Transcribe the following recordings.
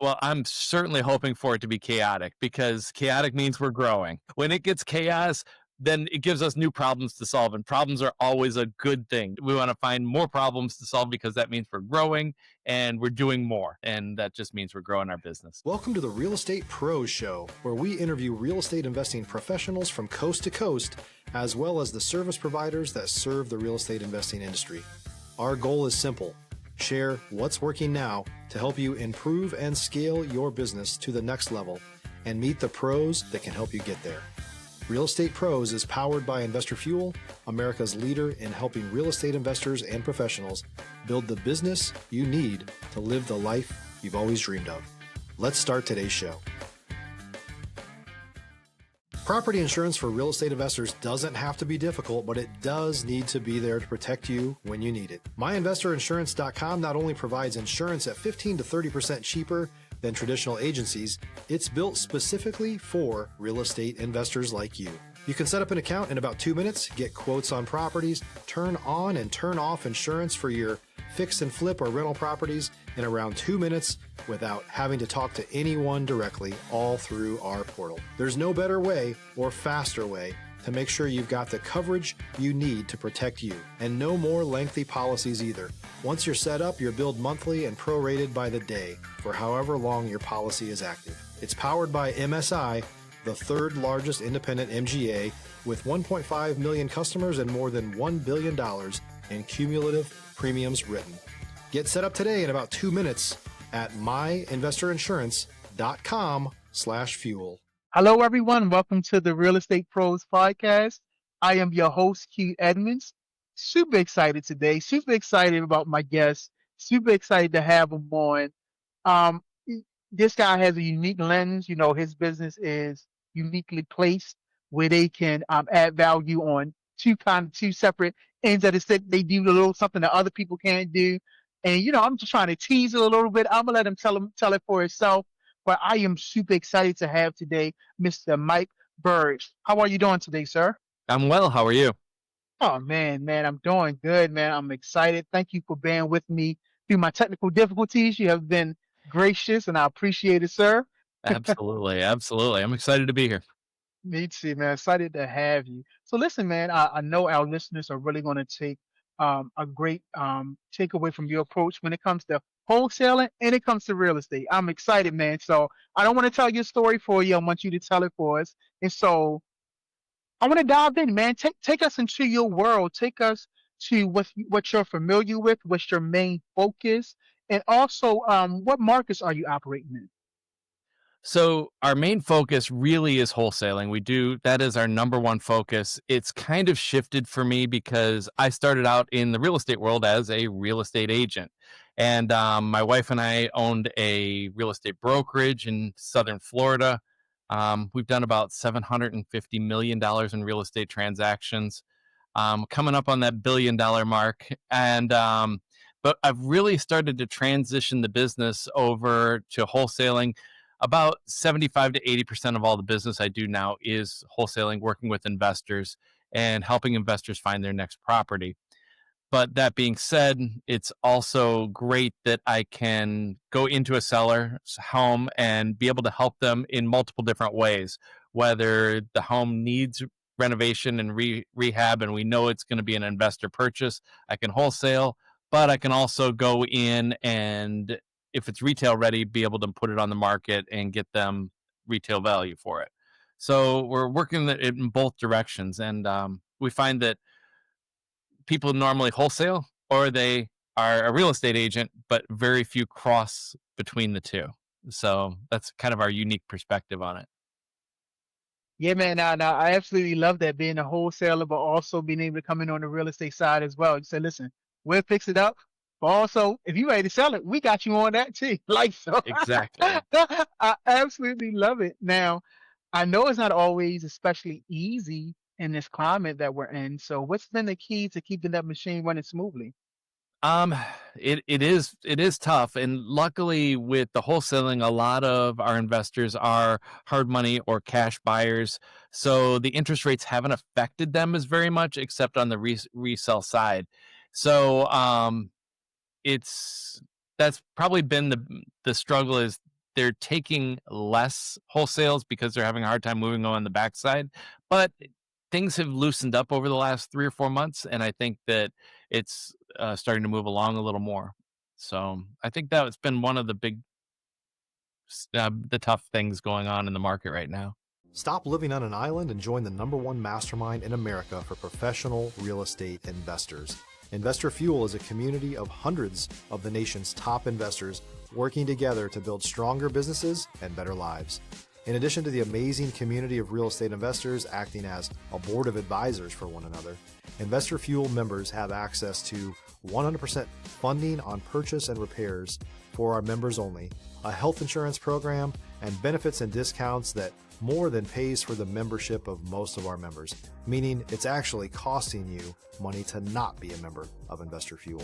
Well, I'm certainly hoping for it to be chaotic because chaotic means we're growing. When it gets chaos, then it gives us new problems to solve, and problems are always a good thing. We want to find more problems to solve because that means we're growing and we're doing more, and that just means we're growing our business. Welcome to the Real Estate Pros Show, where we interview real estate investing professionals from coast to coast, as well as the service providers that serve the real estate investing industry. Our goal is simple: share what's working now to help you improve and scale your business to the next level and meet the pros that can help you get there. Real Estate Pros is powered by Investor Fuel, America's leader in helping real estate investors and professionals build the business you need to live the life you've always dreamed of. Let's start today's show. Property insurance for real estate investors doesn't have to be difficult, but it does need to be there to protect you when you need it. MyInvestorInsurance.com not only provides insurance at 15 to 30% cheaper than traditional agencies, it's built specifically for real estate investors like you. You can set up an account in about 2 minutes, get quotes on properties, turn on and turn off insurance for your fix and flip or rental properties in around 2 minutes without having to talk to anyone directly, all through our portal. There's no better way or faster way to make sure you've got the coverage you need to protect you, and no more lengthy policies either. Once you're set up, you're billed monthly and prorated by the day for however long your policy is active. It's powered by MSI, the third largest independent MGA, with 1.5 million customers and more than $1 billion in cumulative premiums written. Get set up today in about 2 minutes at myinvestorinsurance.com/fuel. Hello, everyone. Welcome to the Real Estate Pros Podcast. I am your host, Q Edmonds. Super excited today. Super excited about my guest. Super excited to have him on. Um, this guy has a unique lens. You know, his business is uniquely placed where they can add value on two separate ends of the stick. They do a little something that other people can't do. And I'm just trying to tease it a little bit. I'm gonna let him tell it for himself. But I am super excited to have today Mr. Mike Burge. How are you doing today, sir? I'm well. How are you? Oh man, I'm doing good, man. I'm excited. Thank you for bearing with me through my technical difficulties. You have been gracious, and I appreciate it, sir. Absolutely. Absolutely. I'm excited to be here. Me too, man. Excited to have you. So listen, man, I know our listeners are really going to take a great takeaway from your approach when it comes to wholesaling and it comes to real estate. I'm excited, man. So I don't want to tell your story for you. I want you to tell it for us. And so I want to dive in, man. Take us into your world. Take us to what you're familiar with, what's your main focus, and also what markets are you operating in? So our main focus really is wholesaling. That is our number one focus. It's kind of shifted for me because I started out in the real estate world as a real estate agent. And my wife and I owned a real estate brokerage in Southern Florida. We've done about $750 million in real estate transactions, coming up on that $1 billion mark. But I've really started to transition the business over to wholesaling. About 75 to 80% of all the business I do now is wholesaling, working with investors and helping investors find their next property. But that being said, it's also great that I can go into a seller's home and be able to help them in multiple different ways, whether the home needs renovation and rehab, and we know it's going to be an investor purchase. I can wholesale, but I can also go in and, if it's retail ready, be able to put it on the market and get them retail value for it. So we're working it in both directions. And we find that people normally wholesale or they are a real estate agent, but very few cross between the two. So that's kind of our unique perspective on it. Yeah, man. Now, I absolutely love that being a wholesaler, but also being able to come in on the real estate side as well. You say, listen, we'll fix it up. But also, if you ready to sell it, we got you on that too. Like so, Exactly. I absolutely love it. Now, I know it's not always especially easy in this climate that we're in. So, what's been the key to keeping that machine running smoothly? Um, it is tough, and luckily with the wholesaling, a lot of our investors are hard money or cash buyers, so the interest rates haven't affected them as very much, except on the resell side. So it's that's probably been the struggle is they're taking less wholesales because they're having a hard time moving on the backside. But things have loosened up over the last 3 or 4 months, and I think that it's starting to move along a little more. So I think that has been one of the the tough things going on in the market right now. Stop living on an island and join the #1 mastermind in America for professional real estate investors. Investor Fuel is a community of hundreds of the nation's top investors working together to build stronger businesses and better lives. In addition to the amazing community of real estate investors acting as a board of advisors for one another, Investor Fuel members have access to 100% funding on purchase and repairs for our members only, a health insurance program, and benefits and discounts that more than pays for the membership of most of our members, meaning it's actually costing you money to not be a member of Investor Fuel.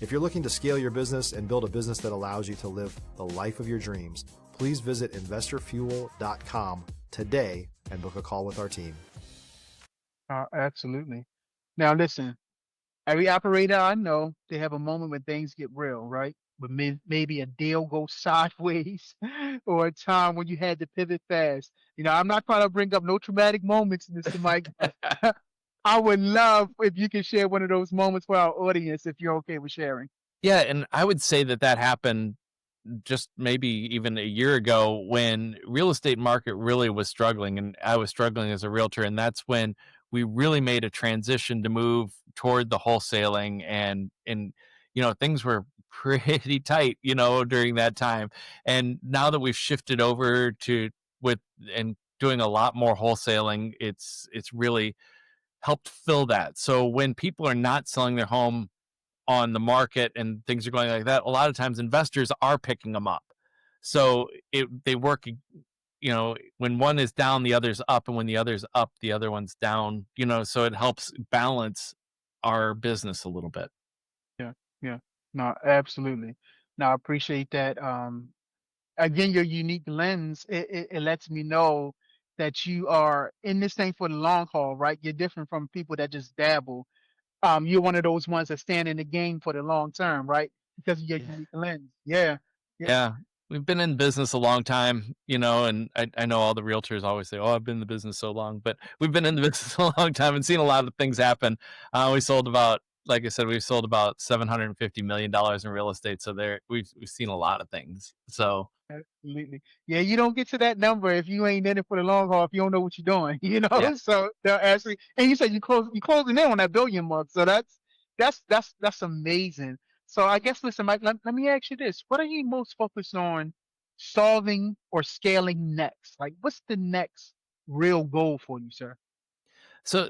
If you're looking to scale your business and build a business that allows you to live the life of your dreams, please visit investorfuel.com today and book a call with our team. Absolutely. Now, listen, every operator I know, they have a moment when things get real, right? When maybe a deal goes sideways or a time when you had to pivot fast. I'm not trying to bring up no traumatic moments, Mr. Mike, but I would love if you could share one of those moments for our audience if you're okay with sharing. Yeah, and I would say that that happened just maybe even a year ago when real estate market really was struggling and I was struggling as a realtor, and that's when we really made a transition to move toward the wholesaling, and things were pretty tight, during that time. And now that we've shifted over to with and doing a lot more wholesaling, it's really helped fill that. So when people are not selling their home on the market and things are going like that, a lot of times investors are picking them up. So they work, when one is down, the other's up, and when the other's up, the other one's down, so it helps balance our business a little bit. Yeah, yeah. No, absolutely. No, I appreciate that. Again, your unique lens, it lets me know that you are in this thing for the long haul, right? You're different from people that just dabble. You're one of those ones that stand in the game for the long term, right? Because of your unique lens. Yeah. Yeah. Yeah. We've been in business a long time, and I know all the realtors always say, "Oh, I've been in the business so long," but we've been in the business a long time and seen a lot of things happen. We sold about, like I said, we've sold about $750 million in real estate. So we've seen a lot of things. So Absolutely. Yeah, you don't get to that number if you ain't in it for the long haul, if you don't know what you're doing, yeah. So they're actually, and you said you closing in on that billion mark. So that's amazing. So I guess, listen, Mike, let me ask you this. What are you most focused on solving or scaling next? Like what's the next real goal for you, sir? So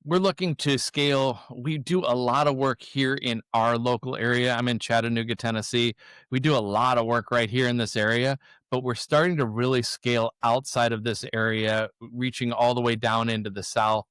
we're looking to scale. We do a lot of work here in our local area. I'm in Chattanooga, Tennessee. We do a lot of work right here in this area, but we're starting to really scale outside of this area, reaching all the way down into the South,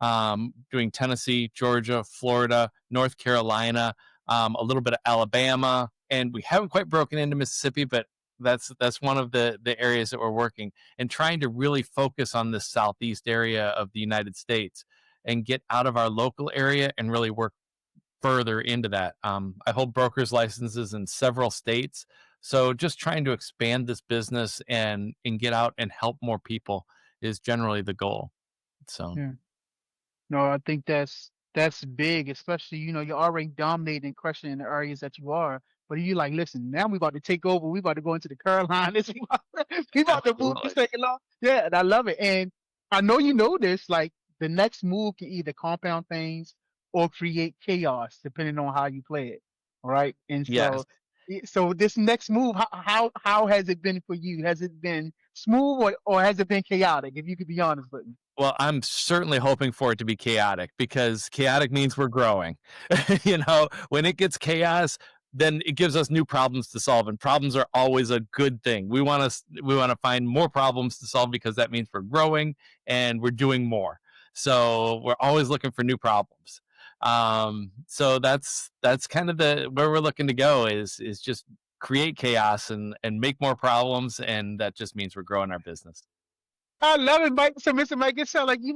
doing Tennessee, Georgia, Florida, North Carolina, a little bit of Alabama, and we haven't quite broken into Mississippi, but that's one of the areas that we're working and trying to really focus on the southeast area of the United States and get out of our local area and really work further into that. I hold broker's licenses in several states, so just trying to expand this business and get out and help more people is generally the goal. So Yeah. No, I think that's big, especially, you're already dominating, crushing in the areas that you are. But you like, listen, now we about to take over. We about to go into the Carolinas. We about to move this absolutely, thing along. Yeah, and I love it. And I know you know this, like the next move can either compound things or create chaos, depending on how you play it. All right. And yes. so this next move, how has it been for you? Has it been smooth or has it been chaotic? If you could be honest with me. Well, I'm certainly hoping for it to be chaotic because chaotic means we're growing. When it gets chaos, then it gives us new problems to solve, and problems are always a good thing. We want to find more problems to solve because that means we're growing and we're doing more. So we're always looking for new problems. So that's kind of the where we're looking to go is just create chaos and make more problems, and that just means we're growing our business. I love it, Mike. So, Mr. Mike, it sounds like you're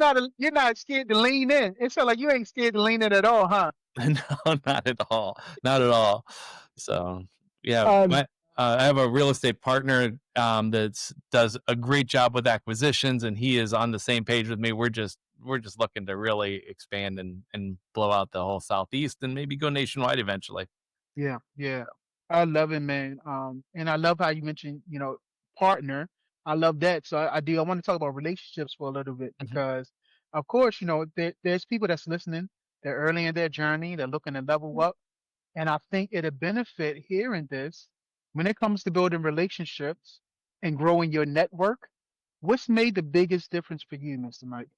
not scared to lean in. It sounds like you ain't scared to lean in at all, huh? No, not at all. Not at all. So, yeah, I my I have a real estate partner that does a great job with acquisitions, and he is on the same page with me. We're just looking to really expand and blow out the whole southeast and maybe go nationwide eventually. Yeah, yeah. I love it, man. And I love how you mentioned, partner. I love that. So I do. I want to talk about relationships for a little bit Mhm. because, of course, there's people that's listening. They're early in their journey. They're looking to level up, and I think it'll benefit hearing this when it comes to building relationships and growing your network. What's made the biggest difference for you, Mr. Mike?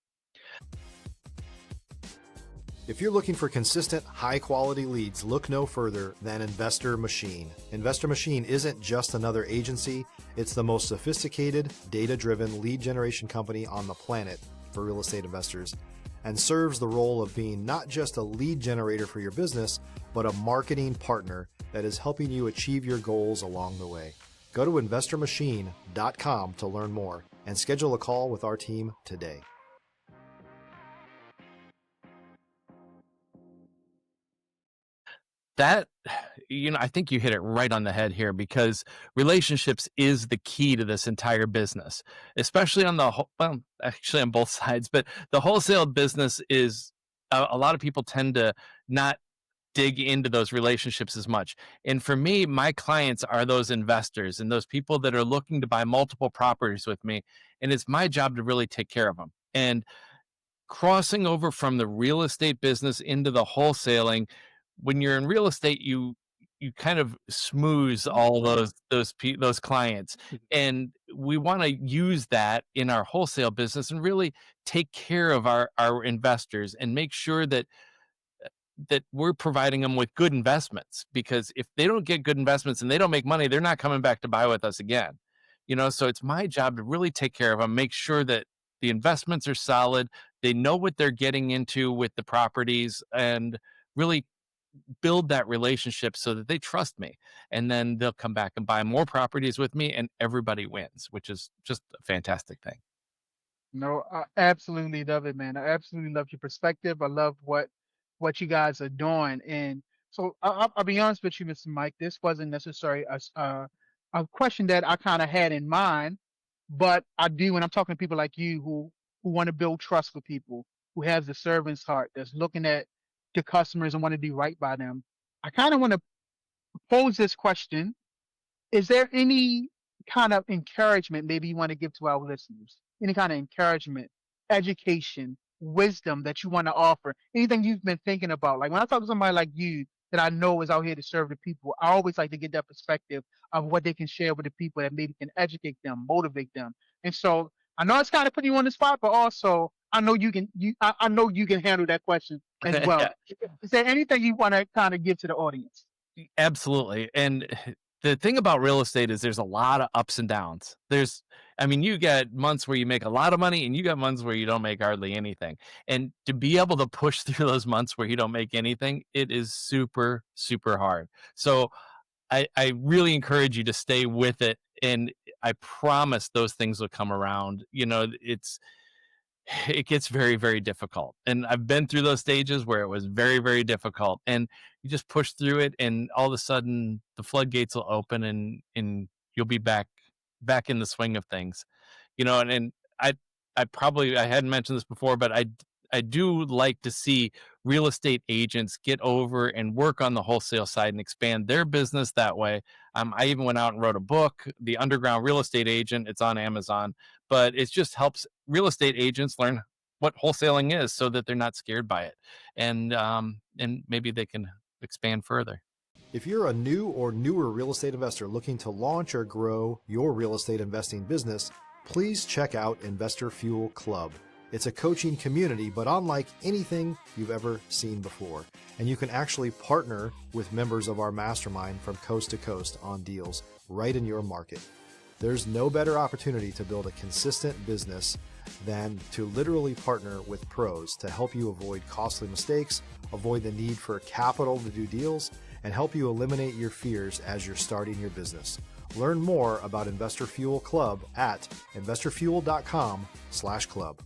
If you're looking for consistent, high quality leads, look no further than Investor Machine. Investor Machine isn't just another agency, it's the most sophisticated, data driven lead generation company on the planet for real estate investors, and serves the role of being not just a lead generator for your business, but a marketing partner that is helping you achieve your goals along the way. Go to investormachine.com to learn more and schedule a call with our team today. That I think you hit it right on the head here because relationships is the key to this entire business, especially on well, actually on both sides, but the wholesale business is a lot of people tend to not dig into those relationships as much. And for me, my clients are those investors and those people that are looking to buy multiple properties with me. And it's my job to really take care of them. And crossing over from the real estate business into the wholesaling, when you're in real estate, you kind of smooth all those clients, and we want to use that in our wholesale business and really take care of our investors and make sure that we're providing them with good investments, because if they don't get good investments and they don't make money, they're not coming back to buy with us again. So it's my job to really take care of them, make sure that the investments are solid, they know what they're getting into with the properties, and really build that relationship so that they trust me, and then they'll come back and buy more properties with me, and everybody wins, which is just a fantastic thing. No, I absolutely love it, man. I absolutely love your perspective. I love what you guys are doing. And so I'll be honest with you, Mr. Mike. This wasn't necessarily a question that I kind of had in mind, but I do when I'm talking to people like you who want to build trust with people, who has the servant's heart, that's looking at the customers and want to do right by them. I kind of want to pose this question: is there any kind of encouragement maybe you want to give to our listeners? Any kind of encouragement, education, wisdom that you want to offer? Anything you've been thinking about? Like when I talk to somebody like you that I know is out here to serve the people, I always like to get that perspective of what they can share with the people that maybe can educate them, motivate them. And so I know it's kind of putting you on the spot, but also I know I know you can handle that question as well. Is there anything you want to kind of give to the audience? Absolutely. And the thing about real estate is there's a lot of ups and downs. I mean, you got months where you make a lot of money and you got months where you don't make hardly anything. And to be able to push through those months where you don't make anything, it is super, super hard. So I really encourage you to stay with it. And I promise those things will come around. It gets very, very difficult. And I've been through those stages where it was very, very difficult. And you just push through it, and all of a sudden the floodgates will open, and you'll be back in the swing of things. And I hadn't mentioned this before, but I do like to see real estate agents get over and work on the wholesale side and expand their business that way. I even went out and wrote a book, The Underground Real Estate Agent. It's on Amazon, but it just helps real estate agents learn what wholesaling is so that they're not scared by it, and maybe they can expand further. If you're a new or newer real estate investor looking to launch or grow your real estate investing business, please check out Investor Fuel Club. It's a coaching community, but unlike anything you've ever seen before. And you can actually partner with members of our mastermind from coast to coast on deals right in your market. There's no better opportunity to build a consistent business than to literally partner with pros to help you avoid costly mistakes, avoid the need for capital to do deals, and help you eliminate your fears as you're starting your business. Learn more about Investor Fuel Club at investorfuel.com/club.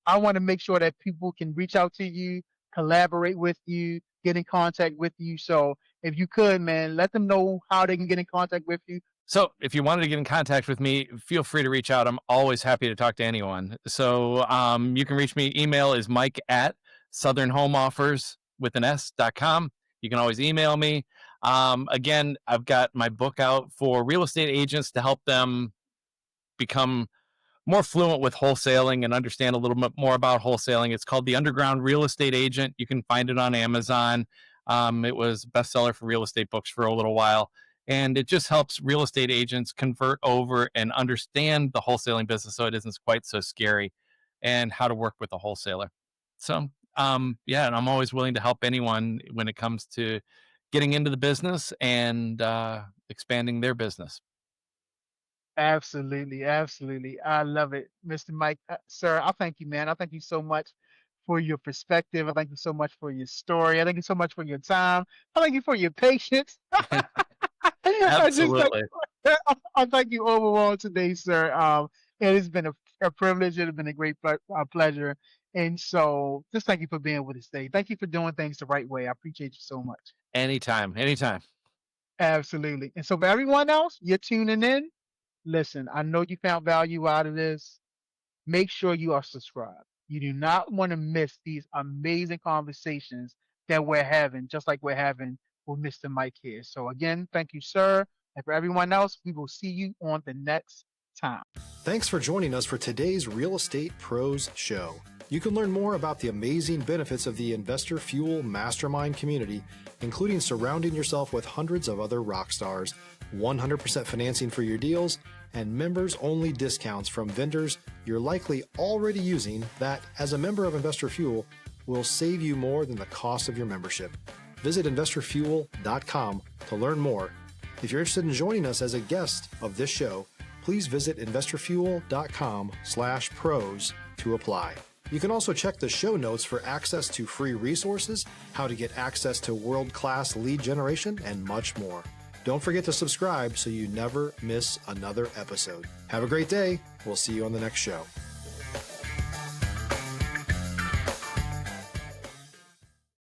I want to make sure that people can reach out to you, collaborate with you, get in contact with you. So if you could, man, let them know how they can get in contact with you. So if you wanted to get in contact with me, feel free to reach out. I'm always happy to talk to anyone. So you can reach me. Email is Mike at southernhomeoffers with an S.com. You can always email me. Again, I've got my book out for real estate agents to help them become more fluent with wholesaling and understand a little bit more about wholesaling. It's called The Underground Real Estate Agent. You can find it on Amazon. It was a bestseller for real estate books for a little while. And it just helps real estate agents convert over and understand the wholesaling business so it isn't quite so scary, and how to work with a wholesaler. So, yeah, and I'm always willing to help anyone when it comes to getting into the business and expanding their business. Absolutely, absolutely. I love it, Mr. Mike. Sir, I thank you, man. I thank you so much for your perspective. I thank you so much for your story. I thank you so much for your time. I thank you for your patience. I just thank, Absolutely. I thank you overall today, sir. It has been a privilege. It has been a great pleasure. And so just thank you for being with us today. Thank you for doing things the right way. I appreciate you so much. Anytime, anytime. Absolutely. And so for everyone else, you're tuning in. Listen, I know you found value out of this. Make sure you are subscribed. You do not want to miss these amazing conversations that we're having, just like we're having with Mr. Mike here. So again, thank you, sir. And for everyone else, we will see you on the next time. Thanks for joining us for today's Real Estate Pros Show. You can learn more about the amazing benefits of the Investor Fuel Mastermind community, including surrounding yourself with hundreds of other rock stars, 100% financing for your deals, and members-only discounts from vendors you're likely already using that, as a member of Investor Fuel, will save you more than the cost of your membership. Visit investorfuel.com to learn more. If you're interested in joining us as a guest of this show, please visit investorfuel.com/pros to apply. You can also check the show notes for access to free resources, how to get access to world-class lead generation, and much more. Don't forget to subscribe so you never miss another episode. Have a great day. We'll see you on the next show.